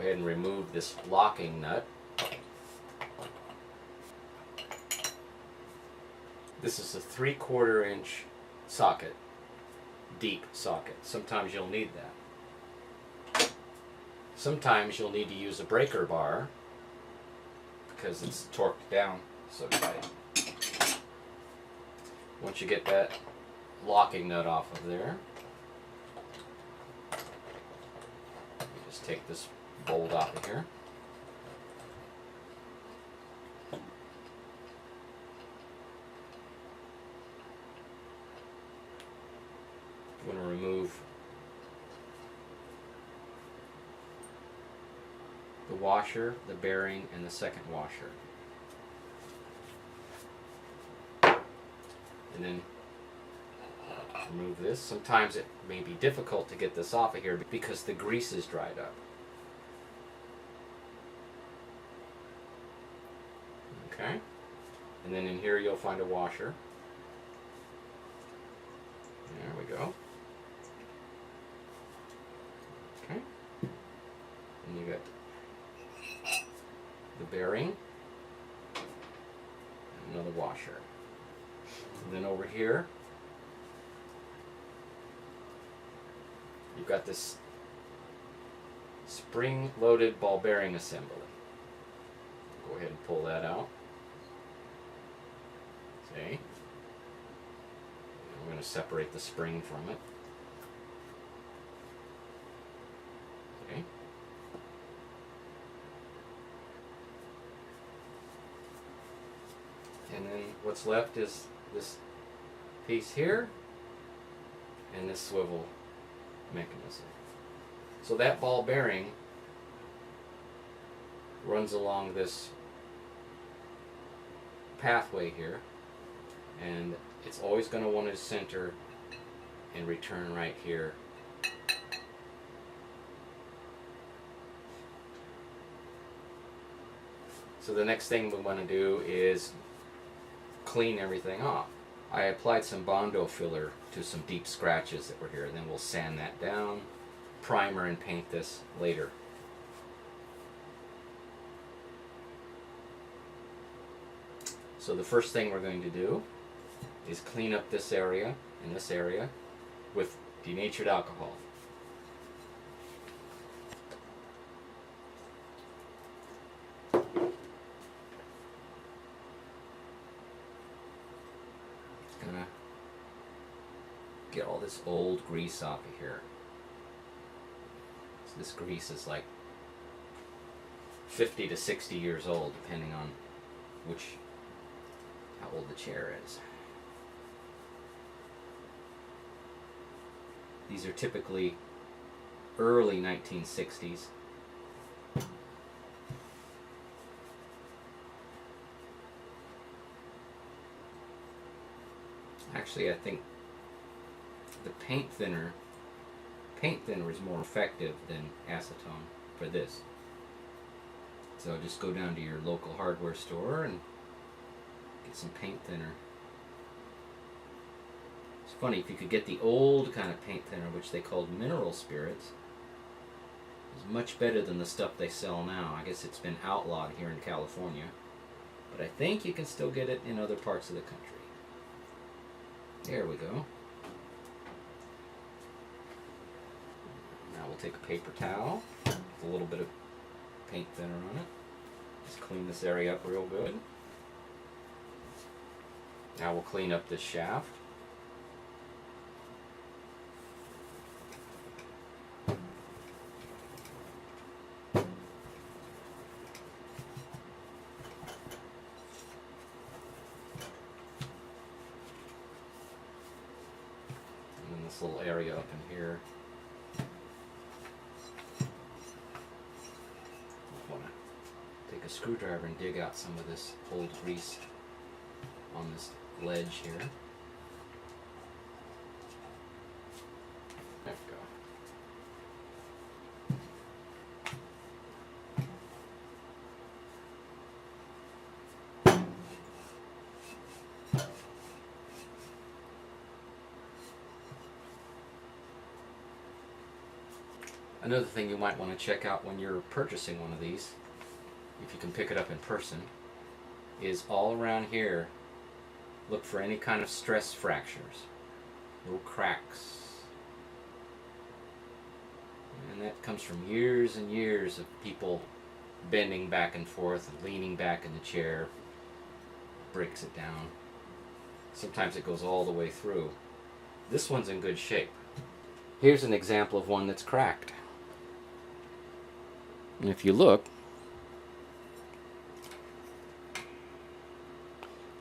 ahead and remove this locking nut. This is a 3/4 inch socket, deep socket. Sometimes you'll need that. Sometimes you'll need to use a breaker bar because it's torqued down so tight. Once you get that locking nut off of there, you just take this bolt off of here. I'm going to remove the washer, the bearing, and the second washer. And then remove this. Sometimes it may be difficult to get this off of here because the grease is dried up. Okay. And then in here you'll find a washer. There we go. Okay. And you got the bearing, and another washer. And then over here, you've got this spring-loaded ball bearing assembly. Go ahead and pull that out. See? I'm going to separate the spring from it. Okay. And then what's left is this piece here and this swivel mechanism. So that ball bearing runs along this pathway here, and it's always going to want to center and return right here. So the next thing we want to do is clean everything off. I applied some Bondo filler to some deep scratches that were here, and then we'll sand that down, primer, and paint this later. So the first thing we're going to do is clean up this area and this area with denatured alcohol. Gonna get all this old grease off of here. So this grease is like 50 to 60 years old, depending on how old the chair is. These are typically early 1960s. Actually, I think the paint thinner is more effective than acetone for this. So just go down to your local hardware store and get some paint thinner. It's funny, if you could get the old kind of paint thinner, which they called mineral spirits, it's much better than the stuff they sell now. I guess it's been outlawed here in California, but I think you can still get it in other parts of the country. There we go. Now we'll take a paper towel with a little bit of paint thinner on it. Just clean this area up real good. Now we'll clean up this shaft. This little area up in here. I want to take a screwdriver and dig out some of this old grease on this ledge here. There we go. Another thing you might want to check out when you're purchasing one of these, if you can pick it up in person, is all around here, look for any kind of stress fractures, little cracks. And that comes from years and years of people bending back and forth and leaning back in the chair. Breaks it down. Sometimes it goes all the way through. This one's in good shape. Here's an example of one that's cracked. And if you look,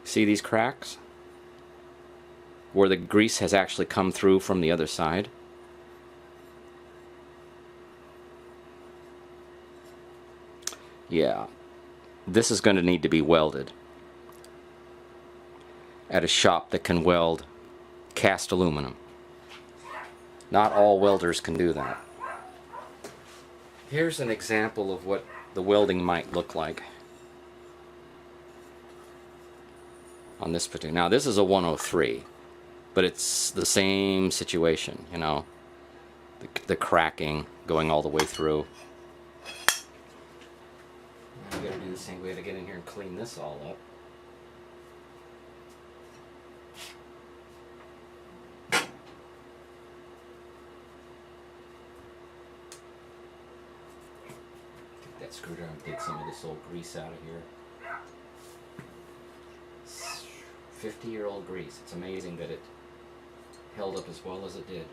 see these cracks? Where the grease has actually come through from the other side. Yeah, this is going to need to be welded at a shop that can weld cast aluminum. Not all welders can do that. Here's an example of what the welding might look like on this particular. Now this is a 103, but it's the same situation, you know, the cracking going all the way through. Now we gotta do the same. We gotta get in here and clean this all up. Take that screwdriver and dig some of this old grease out of here. 50-year-old grease. It's amazing that it held up as well as it did.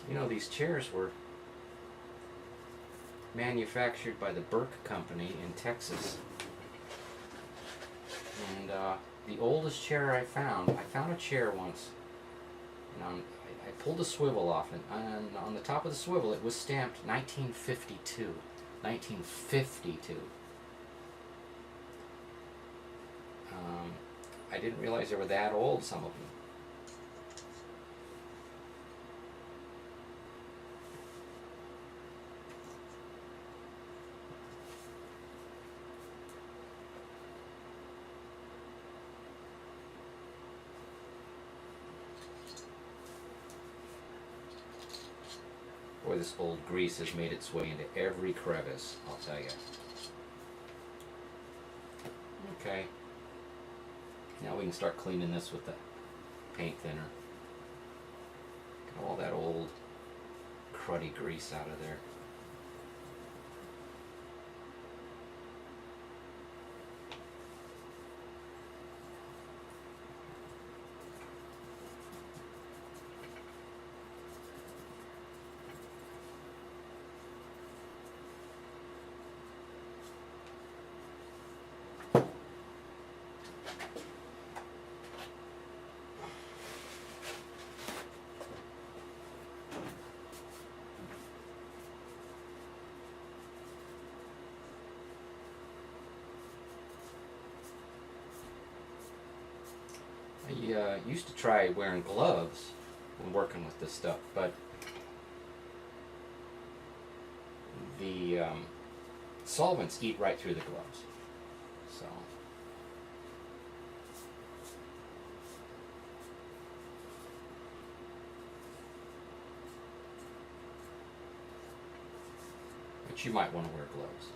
You know, these chairs were manufactured by the Burke company in Texas. And the oldest chair I found a chair once, and I pulled the swivel off, and on the top of the swivel it was stamped 1952. 1952. I didn't realize they were that old, some of them. Boy, this old grease has made its way into every crevice, I'll tell you. Okay. Now we can start cleaning this with the paint thinner. Get all that old cruddy grease out of there. I used to try wearing gloves when working with this stuff, but the solvents eat right through the gloves. So but you might want to wear gloves.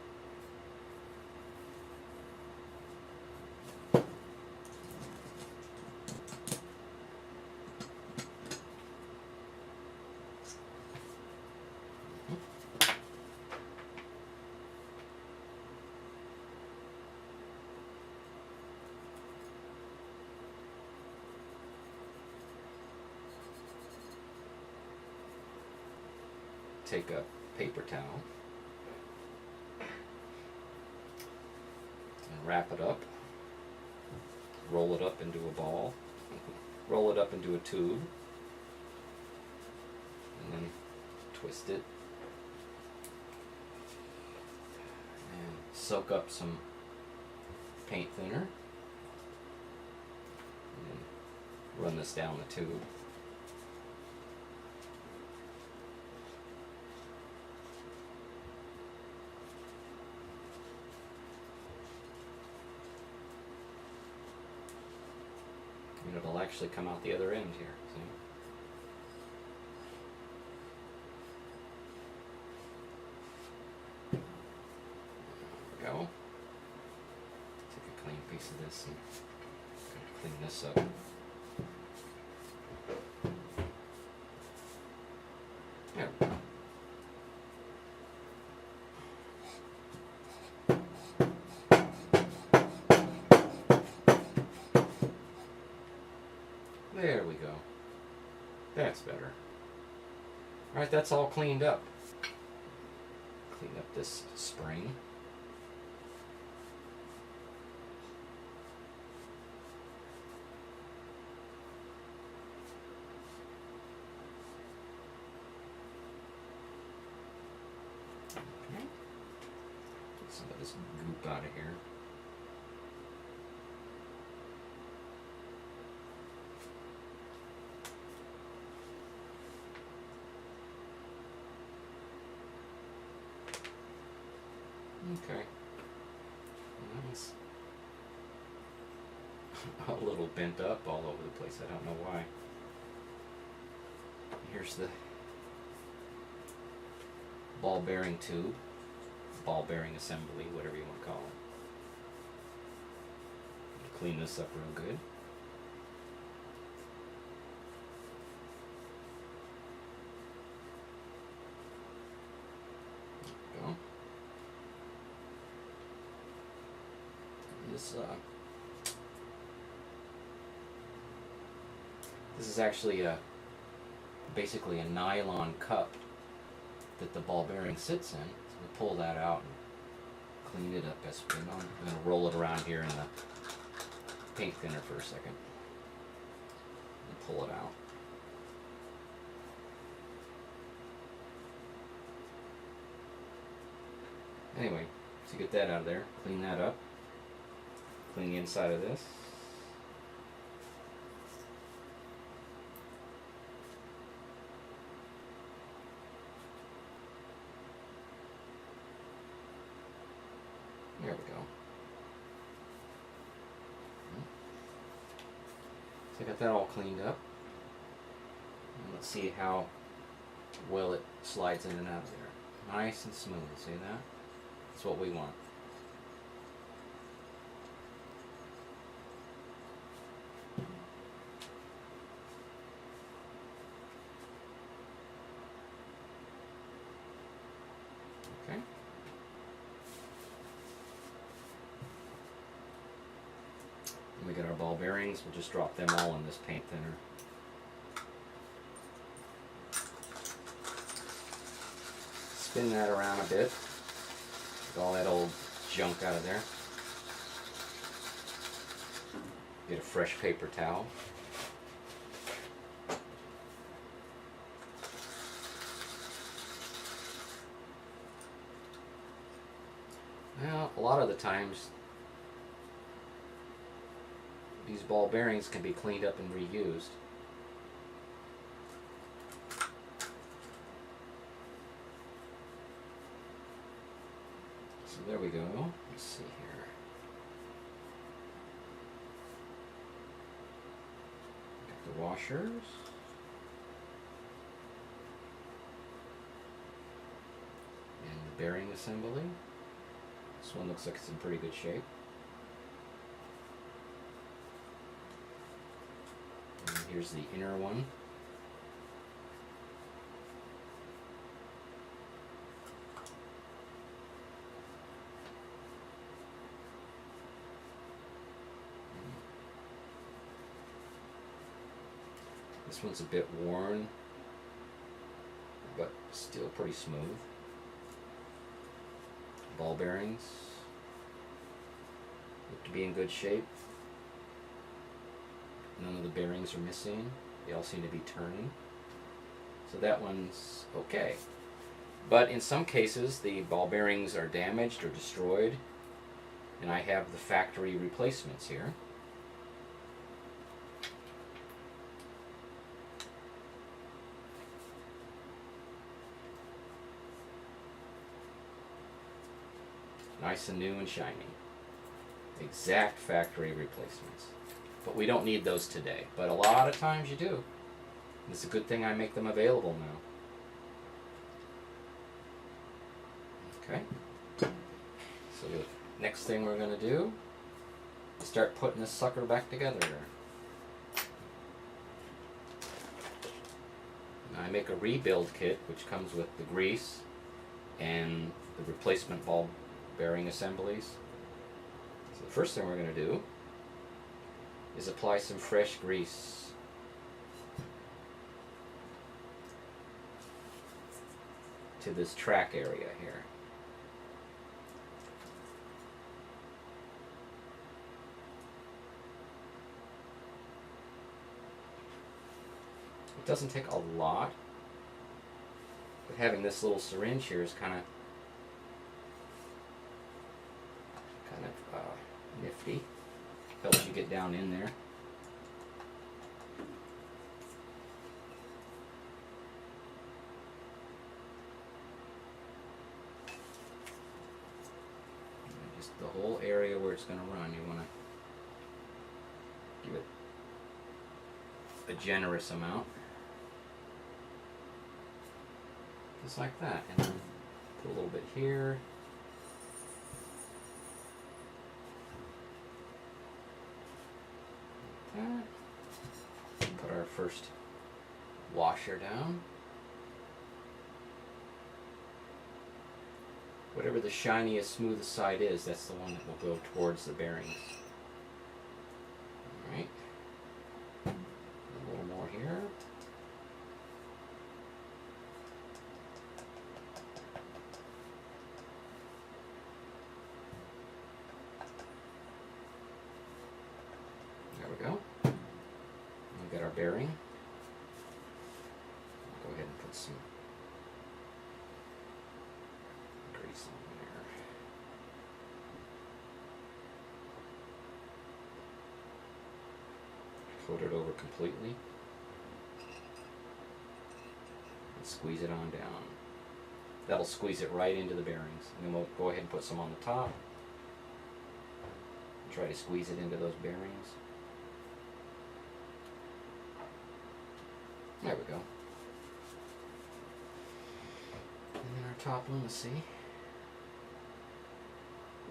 take a paper towel and wrap it up, roll it up into a ball, roll it up into a tube, and then twist it and soak up some paint thinner, and then run this down the tube. And it'll actually come out the other end here. See? There we go. Take a clean piece of this and clean this up. There we go. There we go. That's better. Alright, that's all cleaned up. Clean up this spring. Okay. Get some of this goop out of here. Okay. Nice. A little bent up all over the place. I don't know why. Here's the ball bearing tube, ball bearing assembly, whatever you want to call it. Clean this up real good. There we go. This is actually basically a nylon cup that the ball bearing sits in. So we pull that out and clean it up as we know. I'm going to roll it around here in the paint thinner for a second and pull it out. Anyway, so get that out of there, clean that up. Clean the inside of this. There we go. So I got that all cleaned up. And let's see how well it slides in and out of there. Nice and smooth, see that? That's what we want. Okay. And we got our ball bearings. We'll just drop them all in this paint thinner. Spin that around a bit. Get all that old junk out of there. Get a fresh paper towel. Well, a lot of the times these ball bearings can be cleaned up and reused. So there we go. Let's see here. Got the washers. And the bearing assembly. This one looks like it's in pretty good shape. And here's the inner one. This one's a bit worn, but Still pretty smooth. Ball bearings look to be in good shape. None of the bearings are missing. They all seem to be turning. So that one's okay. But in some cases, the ball bearings are damaged or destroyed, and I have the factory replacements here. Nice and new and shiny. Exact factory replacements. But we don't need those today. But a lot of times you do. It's a good thing I make them available now. Okay. So the next thing we're going to do is start putting this sucker back together. Now I make a rebuild kit which comes with the grease and the replacement ball bearing assemblies. So the first thing we're going to do is apply some fresh grease. To this track area here. It doesn't take a lot, but having this little syringe here is kind of nifty. Helps you get down in there. And just the whole area where it's going to run, you want to give it a generous amount. Just like that. And then put a little bit here. Put our first washer down. Whatever the shiniest, smoothest side is, that's the one that will go towards the bearings. Alright. A little more here. There we go. We've got our bearing. Go ahead and put some grease on there. Coat it over completely. And squeeze it on down. That'll squeeze it right into the bearings. And then we'll go ahead and put some on the top. And try to squeeze it into those bearings. There we go. And then our top one, let's see.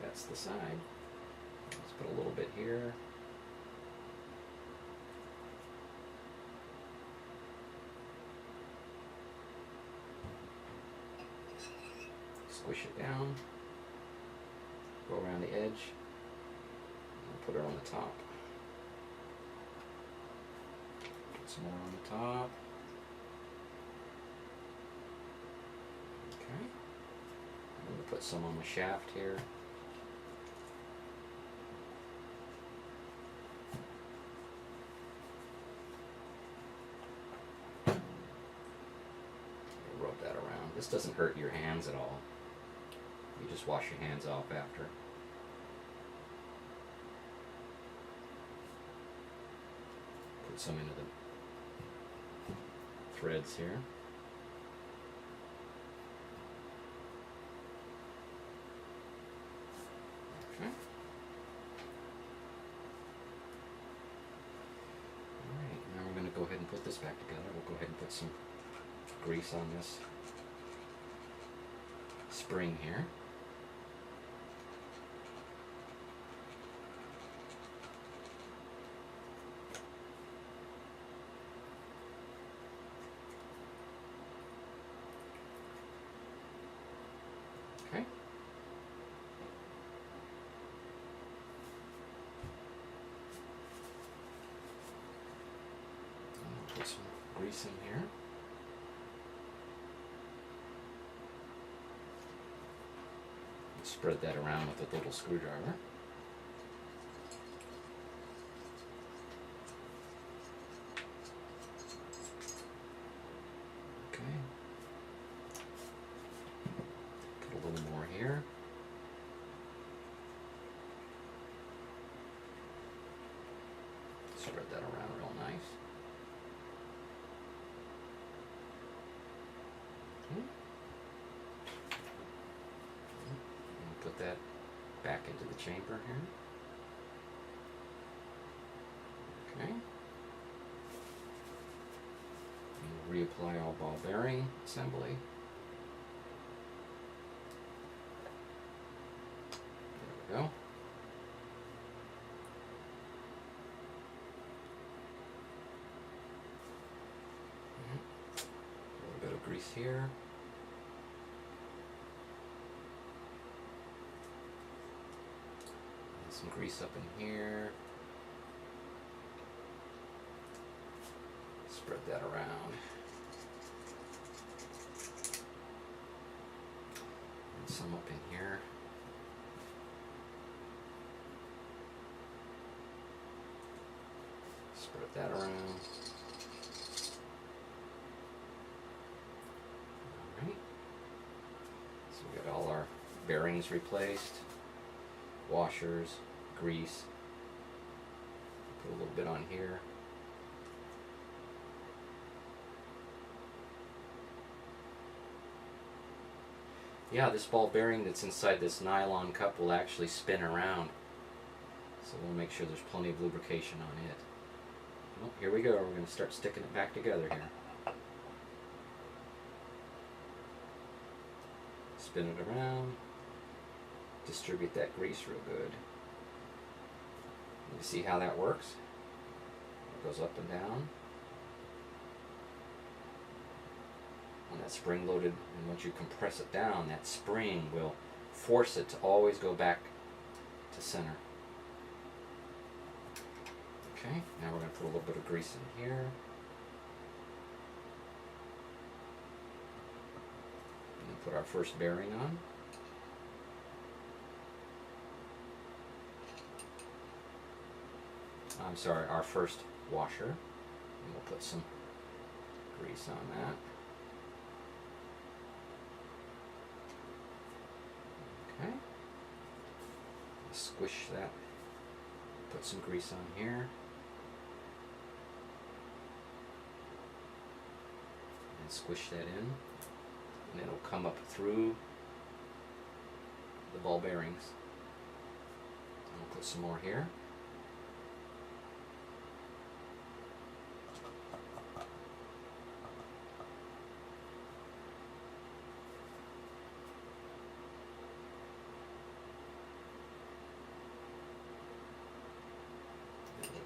That's the side. Let's put a little bit here. Squish it down. Go around the edge. And put it on the top. Put some more on the top. Okay. I'm going to put some on the shaft here. Rub that around. This doesn't hurt your hands at all. You just wash your hands off after. Put some into the threads here. Okay. Alright, now we're going to go ahead and put this back together. We'll go ahead and put some grease on this spring here. Okay. Put some grease in here. Spread that around with a little screwdriver. Okay. Put a little more here. Spread that around real nice. Okay. And put that back into the chamber here. Okay. And reapply all ball bearing assembly. There we go. A little bit of grease here. And some grease up in here. Spread that around. And some up in here. Spread that around. Alright. So we got all our bearings replaced. Washers, grease. Put a little bit on here. Yeah, this ball bearing that's inside this nylon cup will actually spin around. So we'll make sure there's plenty of lubrication on it. Well, here we go. We're going to start sticking it back together here. Spin it around. Distribute that grease real good. You see how that works? It goes up and down. And that's spring loaded, and once you compress it down, that spring will force it to always go back to center. Okay, now we're going to put a little bit of grease in here. And then put our first bearing on. I'm sorry, our first washer. And we'll put some grease on that. Okay. Squish that. Put some grease on here. And squish that in. And it'll come up through the ball bearings. And we'll put some more here.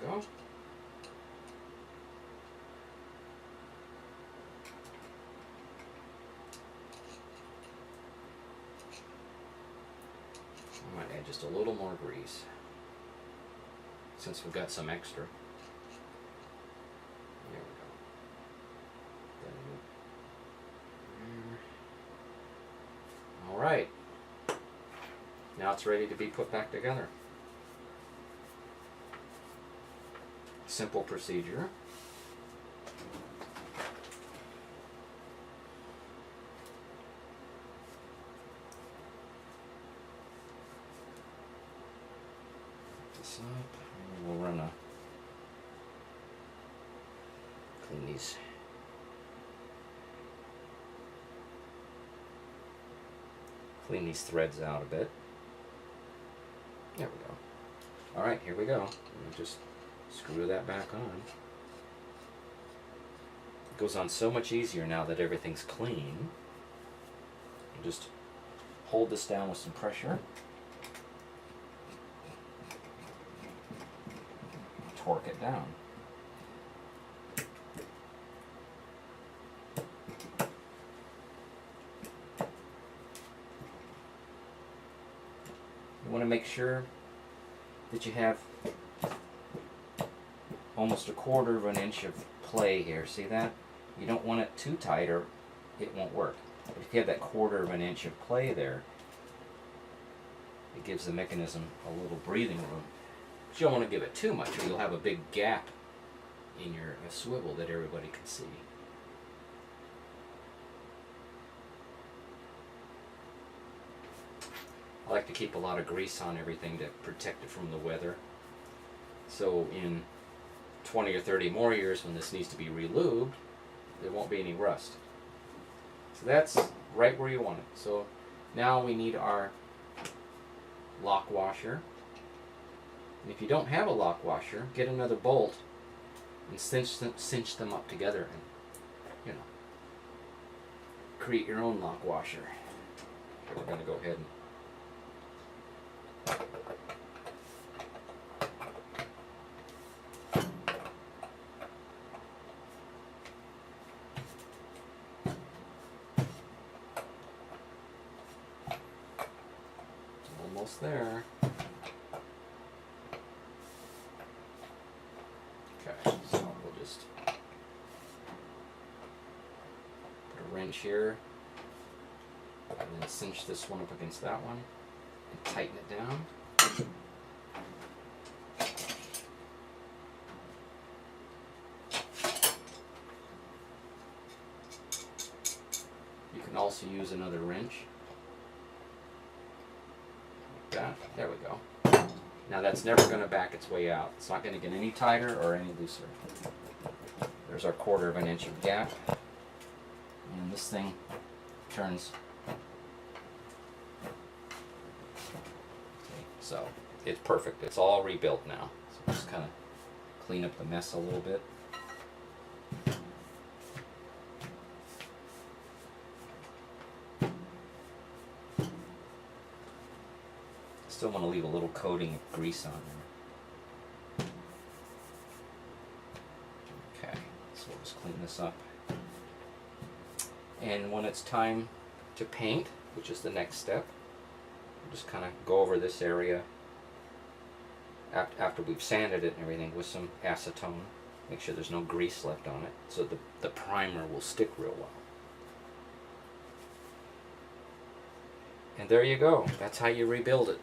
Go. I might add just a little more grease since we've got some extra. There we go. All right. Now it's ready to be put back together. Simple procedure. Put this up, and we'll run clean these threads out a bit. There we go. All right, here we go. We'll just screw that back on. It goes on so much easier now that everything's clean. You just hold this down with some pressure. Torque it down. You want to make sure that you have almost 1/4 of an inch of play here. See that? You don't want it too tight or it won't work. But if you have that 1/4 of an inch of play there, gives the mechanism a little breathing room. But you don't want to give it too much, or you'll have a big gap in your swivel that everybody can see. I like to keep a lot of grease on everything to protect it from the weather. So in 20 or 30 more years when this needs to be relubed, there won't be any rust. So that's right where you want it. So now we need our lock washer. And if you don't have a lock washer, get another bolt and cinch them up together and, you know, create your own lock washer. Okay, we're going to go ahead and almost there. Okay, so we'll just put a wrench here and then cinch this one up against that one and tighten it down. You can also use another wrench. There we go. Now that's never going to back its way out. It's not going to get any tighter or any looser. There's our 1/4 of an inch of gap. And this thing turns. Okay, so it's perfect. It's all rebuilt now. So just kind of clean up the mess a little bit. Still want to leave a little coating of grease on there. Okay, so we'll just clean this up. And when it's time to paint, which is the next step, we'll just kind of go over this area after we've sanded it and everything with some acetone. Make sure there's no grease left on it so the primer will stick real well. And there you go. That's how you rebuild it.